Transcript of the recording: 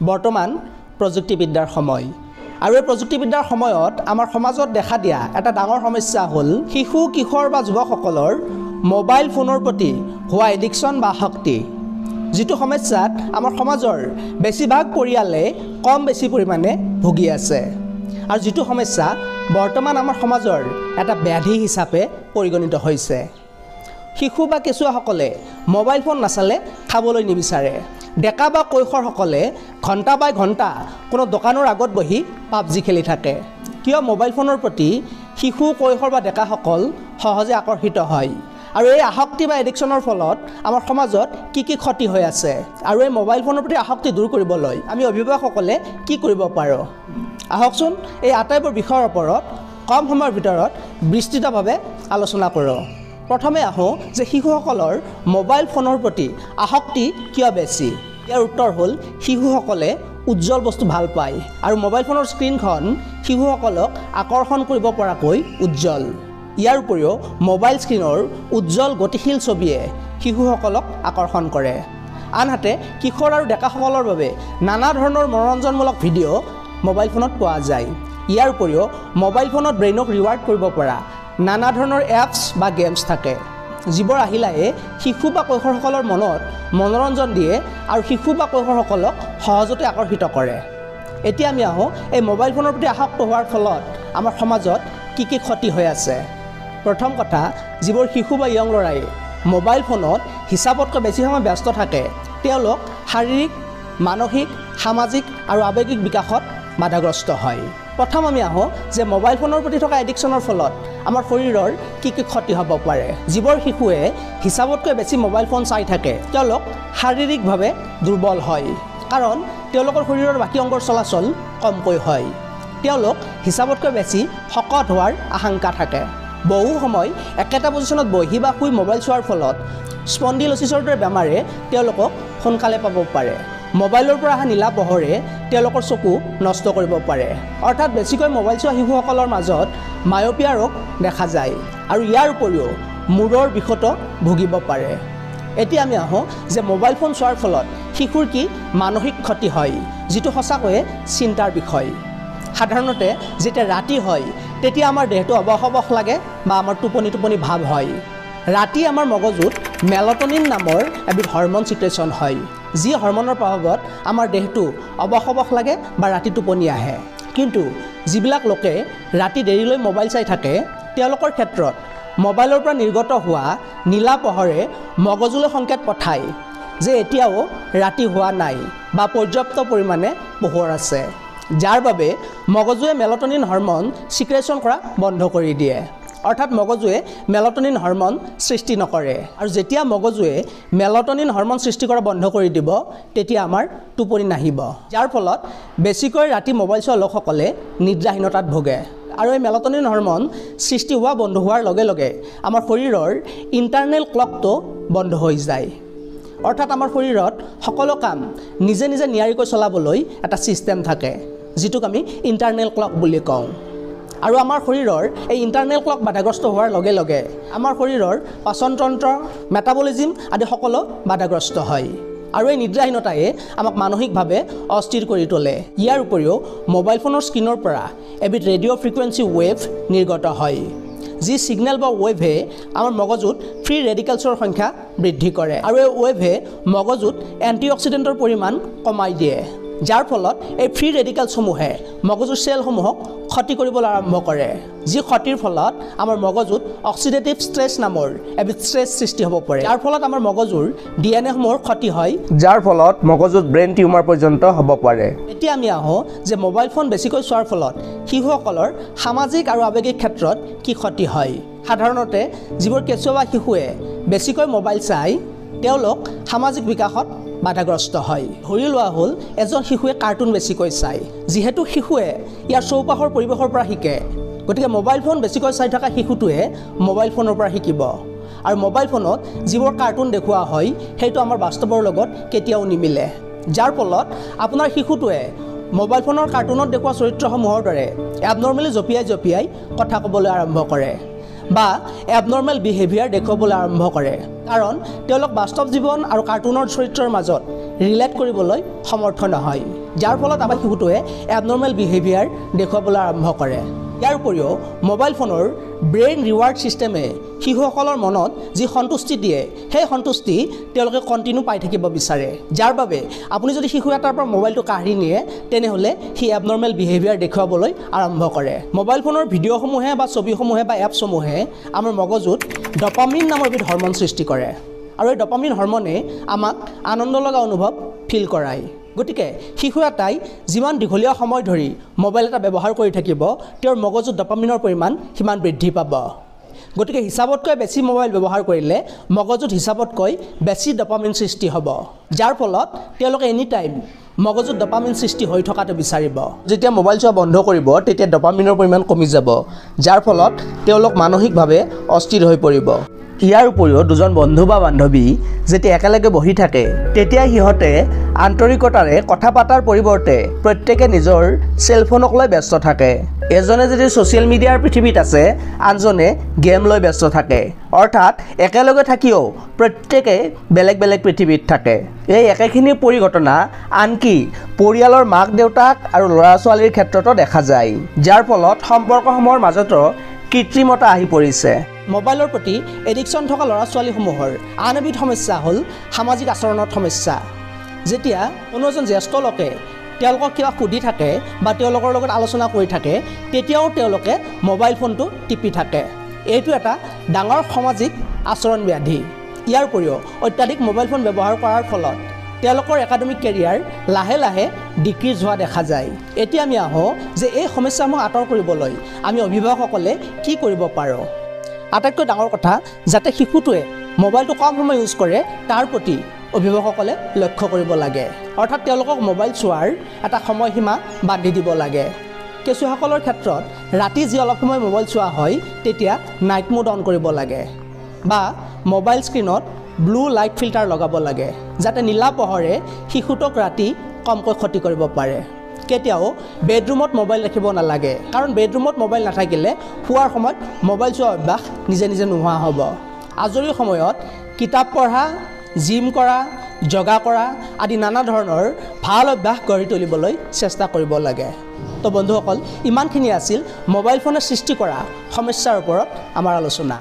বৰ্তমান প্ৰযুক্তিবিদ্যাৰ সময় আৰু এই প্ৰযুক্তিবিদ্যাৰ সময়ত আমাৰ সমাজত দেখা দিয়া এটা ডাঙৰ সমস্যা হ'ল শিশু কিশোৰ বা যুৱকসকলৰ মোবাইল ফোনৰ প্ৰতি হোৱা এডিকশ্যন বা আসক্তি যিটো সমস্যাত আমাৰ সমাজৰ বেছিভাগ পৰিয়ালে কম বেছি পৰিমাণে ভুগি আছে আৰু যিটো সমস্যা বৰ্তমান আমাৰ সমাজৰ এটা ব্যাধি হিচাপে পৰিগণিত হৈছে শিশু বা কেঁচুৱাসকলে মোবাইল ফোন নাচালে খাবলৈ নিবিচাৰে ডেকা বা কৈশোৰসকলে ঘণ্টা বাই ঘণ্টা কোনো দোকানৰ আগত বহি পাবজি খেলি থাকে কিয় মোবাইল ফোনৰ প্ৰতি শিশু কৈশোৰ বা ডেকাসকল সহজে আকৰ্ষিত হয় আৰু এই আসক্তি বা এডিকশ্যনৰ ফলত আমাৰ সমাজত কি ক্ষতি হৈ আছে আৰু এই মোবাইল ফোনৰ প্ৰতি আসক্তি দূৰ কৰিবলৈ আমি অভিভাৱকসকলে কি কৰিব পাৰোঁ আহকচোন এই আটাইবোৰ বিষয়ৰ ওপৰত কম সময়ৰ ভিতৰত বিস্তৃতভাৱে আলোচনা কৰোঁ প্ৰথমে আহোঁ যে শিশুসকলৰ মোবাইল ফোনৰ প্ৰতি আসক্তি কিয় বেছি ইয়াৰ উত্তৰ হ'ল শিশুসকলে উজ্জ্বল বস্তু ভাল পায় আৰু মোবাইল ফোনৰ স্ক্ৰীনখন শিশুসকলক আকৰ্ষণ কৰিব পৰাকৈ উজ্জ্বল ইয়াৰ উপৰিও মোবাইল স্ক্ৰীনৰ উজ্জ্বল গতিশীল ছবিয়ে শিশুসকলক আকৰ্ষণ কৰে আনহাতে কিশোৰ আৰু ডেকাসকলৰ বাবে নানা ধৰণৰ মনোৰঞ্জনমূলক ভিডিঅ' মোবাইল ফোনত পোৱা যায় ইয়াৰ উপৰিও মোবাইল ফোনত ব্ৰেইনক ৰিৱাৰ্ড কৰিব পৰা নানা ধৰণৰ এপছ বা গেমছ থাকে যিবোৰ আহিলাহে শিশু বা কৈশোৰসকলৰ মনত মনোৰঞ্জন দিয়ে আৰু শিশু বা কৈশোৰসকলক সহজতে আকৰ্ষিত কৰে এতিয়া আমি আহোঁ এই মোবাইল ফোনৰ প্ৰতি আসক্ত হোৱাৰ ফলত আমাৰ সমাজত কি ক্ষতি হৈ আছে প্ৰথম কথা যিবোৰ শিশু বা ইয়ং ল'ৰাই মোবাইল ফোনত হিচাপতকৈ বেছি সময় ব্যস্ত থাকে তেওঁলোক শাৰীৰিক মানসিক সামাজিক আৰু আৱেগিক বিকাশত বাধাগ্ৰস্ত হয় প্ৰথম আমি আহোঁ যে মোবাইল ফোনৰ প্ৰতি থকা এডিকশ্যনৰ ফলত আমাৰ শৰীৰৰ কি ক্ষতি হ'ব পাৰে যিবোৰ শিশুৱে হিচাপতকৈ বেছি মোবাইল ফোন চাই থাকে তেওঁলোক শাৰীৰিকভাৱে দুৰ্বল হয় কাৰণ তেওঁলোকৰ শৰীৰৰ বাকী অংগৰ চলাচল কমকৈ হয় তেওঁলোক হিচাপতকৈ বেছি শকত হোৱাৰ আশংকা থাকে বহু সময় একেটা পজিশ্যনত বহি বা শুই মোবাইল চোৱাৰ ফলত স্পণ্ডিল'চিছৰ দৰে বেমাৰে তেওঁলোকক সোনকালে পাব পাৰে মোবাইলৰ পৰা অহা নীলা পোহৰে তেওঁলোকৰ চকু নষ্ট কৰিব পাৰে অৰ্থাৎ বেছিকৈ মোবাইল চোৱা শিশুসকলৰ মাজত মায়'পিয়া ৰোগ দেখা যায় আৰু ইয়াৰ উপৰিও মূৰৰ বিষতো ভুগিব পাৰে এতিয়া আমি আহোঁ যে মোবাইল ফোন চোৱাৰ ফলত শিশুৰ কি মানসিক ক্ষতি হয় যিটো সঁচাকৈয়ে চিন্তাৰ বিষয় সাধাৰণতে যেতিয়া ৰাতি হয় তেতিয়া আমাৰ দেহটো অৱশ লাগে বা আমাৰ টোপনি ভাৱ হয় ৰাতি আমাৰ মগজুত মেলাটনিন নামৰ এবিধ হৰমন ছিক্ৰেশ্যন হয় যি হৰমনৰ প্ৰভাৱত আমাৰ দেহটো অৱশ লাগে বা ৰাতি টোপনি আহে কিন্তু যিবিলাক লোকে ৰাতি দেৰিলৈ মোবাইল চাই থাকে তেওঁলোকৰ ক্ষেত্ৰত মোবাইলৰ পৰা নিৰ্গত হোৱা নীলা পোহৰে মগজুলৈ সংকেত পঠায় যে এতিয়াও ৰাতি হোৱা নাই বা পৰ্যাপ্ত পৰিমাণে পোহৰ আছে যাৰ বাবে মগজুৱে মেলাটনিন হৰমন ছিক্ৰেশ্যন কৰা বন্ধ কৰি দিয়ে অৰ্থাৎ মগজুৱে মেলাটনিন হৰমন সৃষ্টি নকৰে আৰু যেতিয়া মগজুৱে মেলাটনিন হৰমন সৃষ্টি কৰা বন্ধ কৰি দিব তেতিয়া আমাৰ টোপনি নাহিব যাৰ ফলত বেছিকৈ ৰাতি মোবাইল চোৱা লোকসকলে নিদ্ৰাহীনতাত ভোগে আৰু এই মেলাটনিন হৰমন সৃষ্টি হোৱা বন্ধ হোৱাৰ লগে লগে আমাৰ শৰীৰৰ ইণ্টাৰনেল ক্লকটো বন্ধ হৈ যায় অৰ্থাৎ আমাৰ শৰীৰত সকলো কাম নিজে নিয়াৰিকৈ চলাবলৈ এটা ছিষ্টেম থাকে যিটোক আমি ইণ্টাৰনেল ক্লক বুলি কওঁ আৰু আমাৰ শৰীৰৰ এই ইণ্টাৰনেল ক্লক বাধাগ্ৰস্ত হোৱাৰ লগে লগে আমাৰ শৰীৰৰ পাচনতন্ত্ৰ মেটাবলিজিম আদি সকলো বাধাগ্ৰস্ত হয় আৰু এই নিদ্ৰাহীনতায়ে আমাক মানসিকভাৱে অস্থিৰ কৰি তোলে ইয়াৰ উপৰিও মোবাইল ফোনৰ স্ক্ৰীনৰ পৰা এবিধ ৰেডিঅ' ফ্ৰিকুৱেঞ্চি ৱেভ নিৰ্গত হয় যি ছিগনেল বা ৱেভে আমাৰ মগজুত ফ্ৰী ৰেডিকেলছৰ সংখ্যা বৃদ্ধি কৰে আৰু এই ৱেভে মগজুত এণ্টিঅক্সিডেণ্টৰ পৰিমাণ কমাই দিয়ে যাৰ ফলত এই ফ্ৰী ৰেডিকেলছসমূহে মগজুৰ চেলসমূহক ক্ষতি কৰিবলৈ আৰম্ভ কৰে যি ক্ষতিৰ ফলত আমাৰ মগজুত অক্সিডেটিভ ষ্ট্ৰেছ নামৰ এবিধ ষ্ট্ৰেছ সৃষ্টি হ'ব পাৰে যাৰ ফলত আমাৰ মগজুৰ ডিএনএসমূহৰ ক্ষতি হয় যাৰ ফলত মগজুত ব্ৰেইন টিউমাৰ পৰ্যন্ত হ'ব পাৰে এতিয়া আমি আহোঁ যে মোবাইল ফোন বেছিকৈ চোৱাৰ ফলত শিশুসকলৰ সামাজিক আৰু আৱেগিক ক্ষেত্ৰত কি ক্ষতি হয় সাধাৰণতে যিবোৰ কেঁচুৱা বা শিশুৱে বেছিকৈ মোবাইল চাই তেওঁলোক সামাজিক বিকাশত বাধাগ্ৰস্ত হয় ধৰি লোৱা হ'ল এজন শিশুৱে কাৰ্টুন বেছিকৈ চায় যিহেতু শিশুৱে ইয়াৰ চৌপাশৰ পৰিৱেশৰ পৰা শিকে গতিকে মোবাইল ফোন বেছিকৈ চাই থকা শিশুটোৱে মোবাইল ফোনৰ পৰা শিকিব আৰু মোবাইল ফোনত যিবোৰ কাৰ্টুন দেখুওৱা হয় সেইটো আমাৰ বাস্তৱৰ লগত কেতিয়াও নিমিলে যাৰ ফলত আপোনাৰ শিশুটোৱে মোবাইল ফোনৰ কাৰ্টুনত দেখুওৱা চৰিত্ৰসমূহৰ দৰে এবনৰ্মেলি জঁপিয়াই কথা ক'বলৈ আৰম্ভ কৰে বা এবনৰ্মেল বিহেভিয়াৰ দেখুৱাবলৈ আৰম্ভ কৰে কাৰণ তেওঁলোক বাস্তৱ জীৱন আৰু কাৰ্টুনৰ চৰিত্ৰৰ মাজত ৰিলেট কৰিবলৈ সমৰ্থ নহয়, যাৰ ফলত আমাৰ শিশুটোৱে এবনৰ্মেল বিহেভিয়াৰ দেখুৱাবলৈ আৰম্ভ কৰে। ইয়াৰ উপৰিও মোবাইল ফোনৰ ব্ৰেইন ৰিৱাৰ্ড ছিষ্টেমে শিশুসকলৰ মনত যি সন্তুষ্টি দিয়ে সেই সন্তুষ্টি তেওঁলোকে কণ্টিনিউ পাই থাকিব বিচাৰে, যাৰ বাবে আপুনি যদি শিশু এটাৰ পৰা মোবাইলটো কাঢ়ি নিয়ে তেনেহ'লে সি এবনৰ্মেল বিহেভিয়াৰ দেখুৱাবলৈ আৰম্ভ কৰে। মোবাইল ফোনৰ ভিডিঅ'সমূহে বা ছবিসমূহে বা এপছসমূহে আমাৰ মগজুত ডপামিন নামৰ এবিধ হৰম'ন সৃষ্টি কৰে, আৰু এই ডপামিন হৰম'নে আমাক আনন্দ লগা অনুভৱ ফিল কৰায়। গতিকে শিশু এটাই যিমান দীঘলীয়া সময় ধৰি মোবাইল এটা ব্যৱহাৰ কৰি থাকিব তেওঁৰ মগজুত ডপামিনৰ পৰিমাণ সিমান বৃদ্ধি পাব। গতিকে হিচাপতকৈ বেছি মোবাইল ব্যৱহাৰ কৰিলে মগজুত হিচাপতকৈ বেছি ডপামিন সৃষ্টি হ'ব, যাৰ ফলত তেওঁলোকে এনি টাইম মগজুত ডপামিন সৃষ্টি হৈ থকাটো বিচাৰিব। যেতিয়া মোবাইল চোৱা বন্ধ কৰিব তেতিয়া ডপামিনৰ পৰিমাণ কমি যাব, যাৰ ফলত তেওঁলোক মানসিকভাৱে অস্থিৰ হৈ পৰিব। ইয়াৰ উপৰিও দুজন বন্ধু বা বান্ধৱী যেতিয়া একেলগে বহি থাকে তেতিয়া সিহঁতে আন্তৰিকতাৰে কথা পতাৰ পৰিৱৰ্তে প্ৰত্যেকে নিজৰ চেলফোনক লৈ ব্যস্ত থাকে। এজনে যদি ছ'চিয়েল মিডিয়াৰ পৃথিৱীত আছে আনজনে গেম লৈ ব্যস্ত থাকে, অৰ্থাৎ একেলগে থাকিও প্ৰত্যেকে বেলেগ বেলেগ পৃথিৱীত থাকে। এই একেখিনি পৰিঘটনা আনকি পৰিয়ালৰ মাক দেউতাক আৰু ল'ৰা ছোৱালীৰ ক্ষেত্ৰতো দেখা যায়, যাৰ ফলত সম্পৰ্কসমূহৰ মাজতো কৃত্ৰিমতা আহি পৰিছে। মোবাইলৰ প্ৰতি এডিকশ্যন থকা ল'ৰা ছোৱালীসমূহৰ আন এবিধ সমস্যা হ'ল সামাজিক আচৰণত সমস্যা। যেতিয়া কোনো এজন জ্যেষ্ঠ লোকে তেওঁলোকক কিবা সুধি থাকে বা তেওঁলোকৰ লগত আলোচনা কৰি থাকে তেতিয়াও তেওঁলোকে মোবাইল ফোনটো টিপি থাকে। এইটো এটা ডাঙৰ সামাজিক আচৰণ ব্যাধি। ইয়াৰ উপৰিও অত্যাধিক মোবাইল ফোন ব্যৱহাৰ কৰাৰ ফলত তেওঁলোকৰ একাডেমিক কেৰিয়াৰ লাহে লাহে ডিক্ৰিজ হোৱা দেখা যায়। এতিয়া আমি আহোঁ যে এই সমস্যাসমূহ আঁতৰ কৰিবলৈ আমি অভিভাৱকসকলে কি কৰিব পাৰোঁ। আটাইতকৈ ডাঙৰ কথা যাতে শিশুটোৱে মোবাইলটো কম সময় ইউজ কৰে তাৰ প্ৰতি অভিভাৱকসকলে লক্ষ্য কৰিব লাগে, অৰ্থাৎ তেওঁলোকক মোবাইল চোৱাৰ এটা সময়সীমা বান্ধি দিব লাগে। কেঁচুৱাসকলৰ ক্ষেত্ৰত ৰাতি যি অলপ সময় মোবাইল চোৱা হয় তেতিয়া নাইট মোড অন কৰিব লাগে বা মোবাইল স্ক্ৰীণত ব্লু লাইট ফিল্টাৰ লগাব লাগে, যাতে নীলা পোহৰে শিশুটোক ৰাতি কমকৈ ক্ষতি কৰিব পাৰে। কেতিয়াও বেডৰুমত মোবাইল ৰাখিব নালাগে, কাৰণ বেডৰুমত মোবাইল নাথাকিলে শোৱাৰ সময়ত মোবাইল চোৱা অভ্যাস নিজে নিজে নোহোৱা হ'ব। আজৰি সময়ত কিতাপ পঢ়া, জিম কৰা, যোগা কৰা আদি নানা ধৰণৰ ভাল অভ্যাস গঢ়ি তুলিবলৈ চেষ্টা কৰিব লাগে। তো বন্ধুসকল, ইমানখিনি আছিল মোবাইল ফোনে সৃষ্টি কৰা সমস্যাৰ ওপৰত আমাৰ আলোচনা।